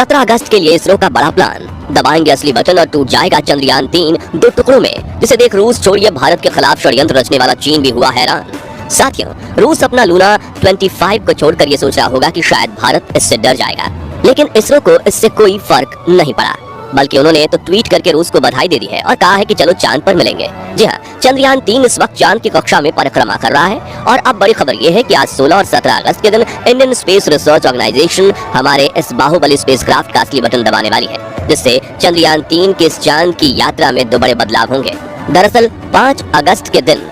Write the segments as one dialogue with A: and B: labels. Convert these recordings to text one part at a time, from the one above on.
A: 17 अगस्त के लिए इसरो का बड़ा प्लान। दबाएंगे असली बटन और टूट जाएगा चंद्रयान-3 दो टुकड़ों में, जिसे देख रूस छोड़िए भारत के खिलाफ षड्यंत्र रचने वाला चीन भी हुआ हैरान। साथियों, रूस अपना लूना 25 को छोड़कर ये सोच रहा होगा कि शायद भारत इससे डर जाएगा, लेकिन इसरो को इससे कोई फर्क नहीं पड़ा, बल्कि उन्होंने तो ट्वीट करके रूस को बधाई दे दी है और कहा है कि चलो चांद पर मिलेंगे। जी हाँ, चंद्रयान-3 इस वक्त चांद की कक्षा में परिक्रमा कर रहा है और अब बड़ी खबर ये है कि आज 16 और 17 अगस्त के दिन इंडियन स्पेस रिसर्च ऑर्गेनाइजेशन हमारे इस बाहुबली स्पेसक्राफ्ट का असली बटन दबाने वाली है, जिससे चंद्रयान-3 के इस चांद की यात्रा में दो बड़े बदलाव होंगे। दरअसल 5 अगस्त के दिन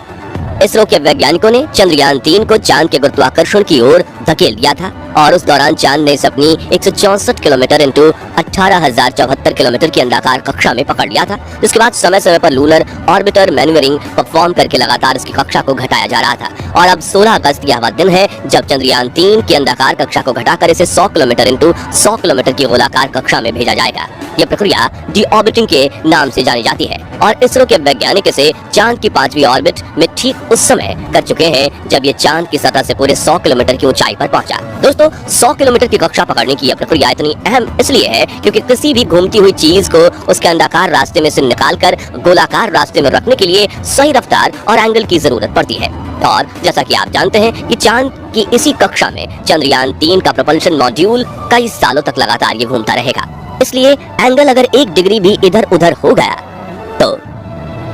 A: इसरो के वैज्ञानिकों ने चंद्रयान-3 को चांद के गुरुत्वाकर्षण की ओर धकेल दिया था और उस दौरान चांद ने इसे अपनी 164 किलोमीटर इंटू 18,074 किलोमीटर की अंडाकार कक्षा में पकड़ लिया था, जिसके बाद समय समय पर लूनर ऑर्बिटर मैन्यूवरिंग परफॉर्म करके लगातार इसकी कक्षा को घटाया जा रहा था। और अब 16 अगस्त यह वह दिन है जब चंद्रयान-3 की अंडाकार कक्षा को घटाकर इसे 100 किलोमीटर इंटू 100 किलोमीटर की गोलाकार कक्षा में भेजा जाएगा। यह प्रक्रिया डीऑर्बिटिंग के नाम से जानी जाती है और इसरो के वैज्ञानिक इसे चांद की 5वीं ऑर्बिट में ठीक उस समय कर चुके हैं जब ये चांद की सतह से पूरे 100 किलोमीटर की ऊंचाई पर पहुंचा। दोस्तों, 100 किलोमीटर की कक्षा पकड़ने की यह प्रक्रिया इतनी अहम इसलिए है क्योंकि किसी भी घूमती हुई चीज को उसके अंडाकार रास्ते में से निकालकर गोलाकार रास्ते में रखने के लिए सही रफ्तार और एंगल की जरूरत पड़ती है। और जैसा कि आप जानते हैं कि चांद की इसी कक्षा में चंद्रयान-3 का प्रोपल्शन मॉड्यूल कई सालों तक लगातार ये घूमता रहेगा, इसलिए एंगल अगर 1 डिग्री भी इधर उधर हो गया तो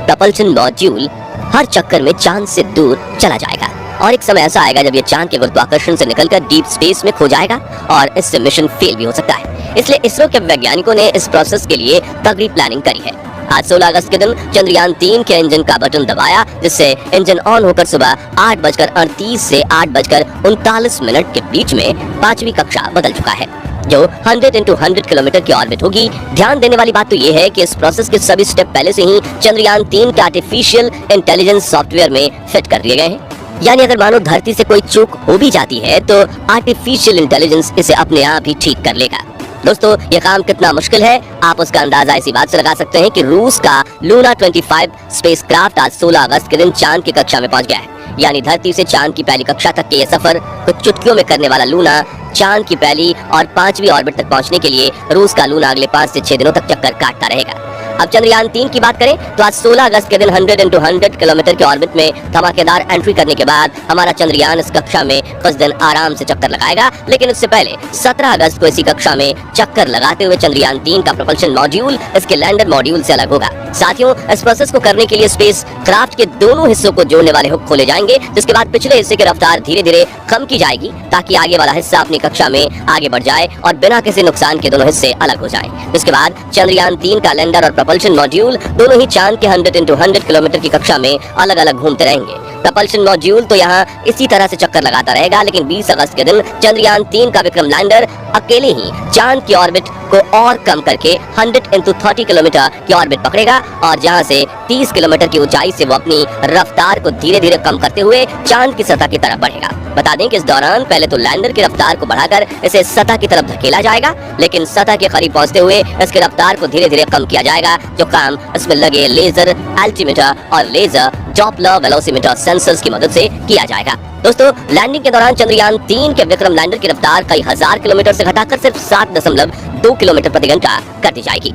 A: प्रोपल्शन मॉड्यूल हर चक्कर में चांद से दूर चला जाएगा और एक समय ऐसा आएगा जब ये चांद के गुरुत्वाकर्षण से निकलकर डीप स्पेस में खो जाएगा और इससे मिशन फेल भी हो सकता है। इसलिए इसरो के वैज्ञानिकों ने इस प्रोसेस के लिए तगड़ी प्लानिंग करी है। आज 16 अगस्त के दिन चंद्रयान-3 के इंजन का बटन दबाया, जिससे इंजन ऑन होकर सुबह 8:38 से 8:39 के बीच में 5वीं कक्षा बदल चुका है, जो 100 into 100 किलोमीटर की ऑर्बिट होगी। ध्यान देने वाली बात तो ये है कि इस प्रोसेस के सभी स्टेप पहले से ही चंद्रयान-3 के आर्टिफिशियल इंटेलिजेंस सॉफ्टवेयर में फिट कर दिए गए हैं। यानी अगर मानो धरती से कोई चूक हो भी जाती है तो आर्टिफिशियल इंटेलिजेंस इसे अपने आप ही ठीक कर लेगा। दोस्तों, ये काम कितना मुश्किल है आप उसका अंदाजा इसी बात से लगा सकते हैं कि रूस का लूना 25 स्पेसक्राफ्ट आज 16 अगस्त के दिन चांद की कक्षा में पहुंच गया है। यानी धरती से चांद की पहली कक्षा तक के ये सफर कुछ चुटकियों में करने वाला लूना चांद की पहली और 5वीं ऑर्बिट तक पहुंचने के लिए रूस का लूना अगले 5 से 6 दिनों तक चक्कर काटता रहेगा। अब चंद्रयान-3 की बात करें तो आज 16 अगस्त के दिन 100 into 100 किलोमीटर के ऑर्बिट में धमाकेदार एंट्री करने के बाद हमारा चंद्रयान इस कक्षा में कुछ दिन आराम से चक्कर लगाएगा, लेकिन इससे पहले 17 अगस्त को इसी कक्षा में चक्कर लगाते हुए चंद्रयान-3 का प्रोपल्शन मॉड्यूल इसके लैंडर मॉड्यूल से अलग होगा। साथियों, इस प्रोसेस को करने के लिए स्पेस क्राफ्ट के दोनों हिस्सों को जोड़ने वाले हुक खोले जाएंगे, जिसके बाद पिछले हिस्से की रफ्तार धीरे धीरे कम की जाएगी ताकि आगे वाला हिस्सा अपनी कक्षा में आगे बढ़ जाए और बिना किसी नुकसान के दोनों हिस्से अलग हो जाएं। इसके बाद चंद्रयान-3 का लैंडर और प्रोपल्शन मॉड्यूल दोनों ही चांद के 100 into 100 किलोमीटर की कक्षा में अलग अलग घूमते रहेंगे। प्रोपल्शन मॉड्यूल तो यहाँ इसी तरह से चक्कर लगाता रहेगा, लेकिन 20 अगस्त के दिन चंद्रयान-3 का विक्रम लैंडर अकेले ही चांद की ऑर्बिट को और कम करके 100 into 30 किलोमीटर की ऑर्बिट पकड़ेगा और जहां से 30 किलोमीटर की ऊंचाई से वो अपनी रफ्तार को धीरे धीरे कम करते हुए चांद की सतह की तरफ बढ़ेगा। बता दें कि इस दौरान पहले तो लैंडर की रफ्तार को बढ़ाकर इसे सतह की तरफ धकेला जाएगा, लेकिन सतह के करीब पहुंचते हुए इसकी रफ्तार को धीरे धीरे कम किया जाएगा, जो काम इसमें लगे लेजर एल्टीमीटर और लेजर डॉपलर वेलोसिमीटर सेंसर्स की मदद से किया जाएगा। दोस्तों, लैंडिंग के दौरान चंद्रयान-3 के विक्रम लैंडर की रफ्तार कई हजार किलोमीटर से घटाकर सिर्फ 7.2 किलोमीटर प्रति घंटा कर दी जाएगी,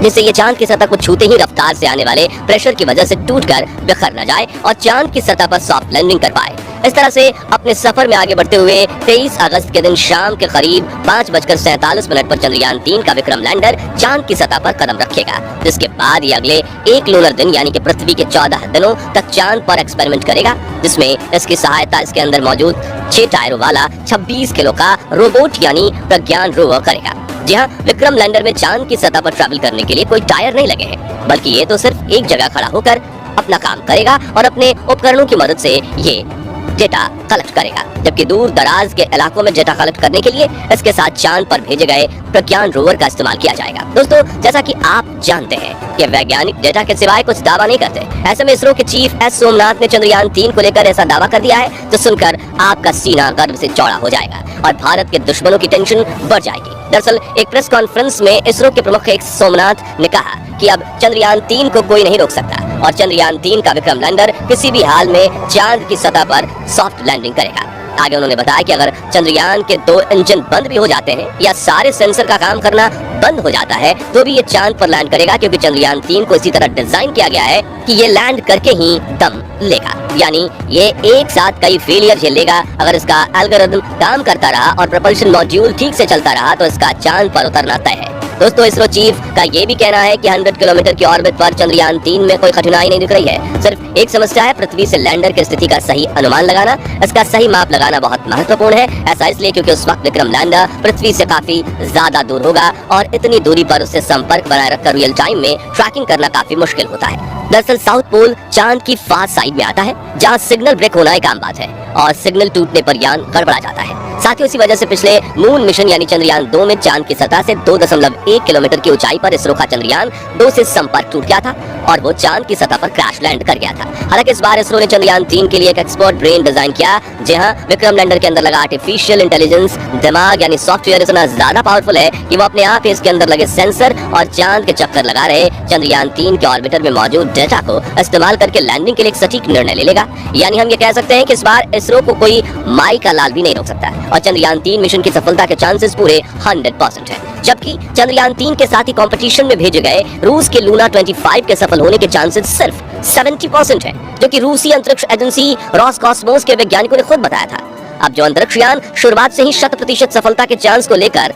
A: जिससे ये चांद की सतह को छूते ही रफ्तार से आने वाले प्रेशर की वजह से टूटकर बिखर न जाए और चांद की सतह पर सॉफ्ट लैंडिंग कर पाए। इस तरह से अपने सफर में आगे बढ़ते हुए 23 अगस्त के दिन शाम के करीब 5:47 पर चंद्रयान-3 का विक्रम लैंडर चांद की सतह पर कदम रखेगा, जिसके बाद ये अगले एक लूनर दिन यानी कि पृथ्वी के 14 दिनों तक चांद पर एक्सपेरिमेंट करेगा, जिसमें इसकी सहायता इसके अंदर मौजूद 6 टायरों वाला 26 किलो का रोबोट यानी प्रज्ञान रोवर करेगा। जी हाँ, विक्रम लैंडर में चांद की सतह पर ट्रैवल करने के लिए कोई टायर नहीं लगे हैं, बल्कि ये तो सिर्फ एक जगह खड़ा होकर अपना काम करेगा और अपने उपकरणों की मदद से ये डेटा कलेक्ट करेगा, जबकि दूर दराज के इलाकों में डेटा कलेक्ट करने के लिए इसके साथ चांद पर भेजे गए प्रज्ञान रोवर का इस्तेमाल किया जाएगा। दोस्तों, जैसा कि आप जानते हैं कि वैज्ञानिक डेटा के सिवाय कुछ दावा नहीं करते। ऐसे में इसरो के चीफ एस सोमनाथ ने चंद्रयान-3 को लेकर ऐसा दावा कर दिया है जो सुनकर आपका सीना गर्व से चौड़ा हो जाएगा और भारत के दुश्मनों की टेंशन बढ़ जाएगी। दरअसल एक प्रेस कॉन्फ्रेंस में इसरो के प्रमुख एस सोमनाथ ने कहा कि अब चंद्रयान-3 को कोई नहीं रोक सकता और चंद्रयान-3 का विक्रम लैंडर किसी भी हाल में चांद की सतह पर सॉफ्ट लैंडिंग करेगा। आगे उन्होंने बताया कि अगर चंद्रयान के 2 इंजन बंद भी हो जाते हैं या सारे सेंसर का काम करना बंद हो जाता है तो भी ये चांद पर लैंड करेगा, क्योंकि चंद्रयान 3 को इसी तरह डिजाइन किया गया है कि ये लैंड करके ही दम लेगा, यानी ये एक साथ कई फेलियर झेल लेगा। अगर इसका एल्गोरिथम काम करता रहा और propulsion मॉड्यूल ठीक से चलता रहा तो इसका चांद पर उतरना तय है। दोस्तों, इसरो चीफ का ये भी कहना है कि 100 किलोमीटर की ऑर्बिट पर चंद्रयान 3 में कोई कठिनाई नहीं दिख रही है। सिर्फ एक समस्या है पृथ्वी से लैंडर की स्थिति का सही अनुमान लगाना। इसका सही माप लगाना बहुत महत्वपूर्ण है। ऐसा इसलिए क्योंकि उस वक्त विक्रम लैंडर पृथ्वी से काफी ज्यादा दूर होगा और इतनी दूरी पर उससे संपर्क बनाए रखकर रियल टाइम में ट्रैकिंग करना काफी मुश्किल होता है। दरअसल साउथ पोल चांद की फार साइड में आता है, जहाँ सिग्नल ब्रेक होना एक आम बात है और सिग्नल टूटने पर यान गड़बड़ा जाता है। साथ ही उसी वजह से पिछले मून मिशन यानी चंद्रयान 2 में चांद की सतह से 2.1 किलोमीटर की ऊंचाई पर इसरो का चंद्रयान 2 से संपर्क टूट गया था और वो चांद की सतह पर क्रैश लैंड कर गया था। हालांकि इस बार इसरो ने चंद्रयान 3 के लिए एक एक्सपर्ट ब्रेन डिजाइन किया, जहां विक्रम लैंडर के अंदर लगा आर्टिफिशियल इंटेलिजेंस दिमाग यानी सॉफ्टवेयर इतना ज्यादा पावरफुल है कि वो अपने आप ही इसके अंदर लगे सेंसर और चांद के चक्कर लगा रहे चंद्रयान 3 के ऑर्बिटर में मौजूद डेटा को इस्तेमाल करके लैंडिंग के लिए एक सटीक निर्णय ले लेगा। यानी हम ये कह सकते हैं कि इस बार इसरो को कोई माई का लाल भी नहीं रोक सकता और चंद्रयान 3 मिशन की सफलता के चांसेस पूरे 100% है। जबकि चंद्रयान 3 के साथ ही कंपटीशन में भेजे गए रूस के लूना 25 के सफल होने के चांसेस सिर्फ 70% है, जो कि रूसी अंतरिक्ष एजेंसी रोसकॉस्मोस के वैज्ञानिकों ने खुद बताया था। अब जो अंतरिक्षयान शुरुआत से ही 100% सफलता के चांस को लेकर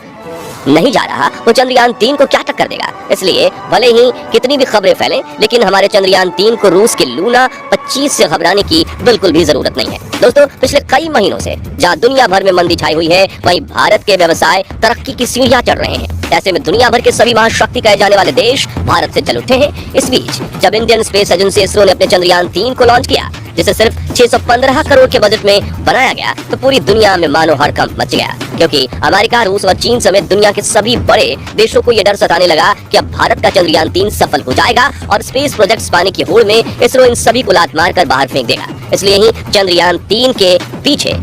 A: नहीं जा रहा, वो चंद्रयान 3 को क्या टक्कर देगा। इसलिए भले ही कितनी भी खबरें फैलें, लेकिन हमारे चंद्रयान 3 को रूस के लूना 25 से घबराने की बिल्कुल भी जरूरत नहीं है। दोस्तों, पिछले कई महीनों से जहां दुनिया भर में मंदी छाई हुई है, वहीं भारत के व्यवसाय तरक्की की सीढ़ियां चढ़ रहे हैं। ऐसे में दुनिया भर के सभी महाशक्ति कहे जाने वाले देश भारत से चल उठे हैं। इस बीच जब इंडियन स्पेस एजेंसी इसरो ने अपने चंद्रयान 3 को लॉन्च किया, जिसे सिर्फ 615 करोड़ के बजट में बनाया गया, तो पूरी दुनिया में मानो हड़कंप मच गया, क्योंकि अमेरिका, रूस और चीन समेत दुनिया के सभी बड़े देशों को यह डर सताने लगा कि अब भारत का चंद्रयान 3 सफल हो जाएगा और स्पेस प्रोजेक्ट्स पाने की होड़ में इसरो इन सभी को लात मारकर बाहर फेंक देगा। इसलिए ही चंद्रयान 3 के पीछे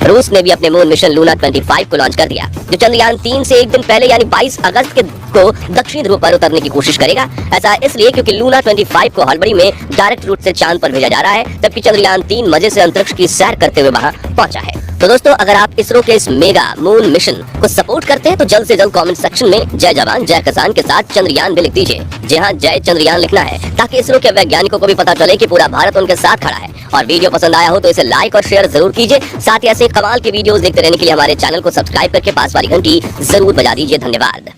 A: रूस ने भी अपने मून मिशन लूना 25 को लॉन्च कर दिया, जो चंद्रयान 3 से एक दिन पहले यानी 22 अगस्त को दक्षिणी ध्रुव पर उतरने की कोशिश करेगा। ऐसा इसलिए क्योंकि लूना 25 को हड़बड़ी में डायरेक्ट रूट से चांद पर भेजा जा रहा है, जबकि चंद्रयान 3 मजे से अंतरिक्ष की सैर करते हुए वहां पहुंचा है। तो दोस्तों, अगर आप इसरो के इस मेगा मून मिशन को सपोर्ट करते हैं तो जल्द से जल्द कमेंट सेक्शन में जय जवान जय किसान के साथ चंद्रयान भी लिख दीजिए। जी हाँ, जय चंद्रयान लिखना है, ताकि इसरो के वैज्ञानिकों को भी पता चले कि पूरा भारत उनके साथ खड़ा है। और वीडियो पसंद आया हो तो इसे लाइक और शेयर जरूर कीजिए। साथ ही ऐसे कमाल के वीडियोस देखते रहने के लिए हमारे चैनल को सब्सक्राइब करके पास वाली घंटी जरूर बजा दीजिए। धन्यवाद।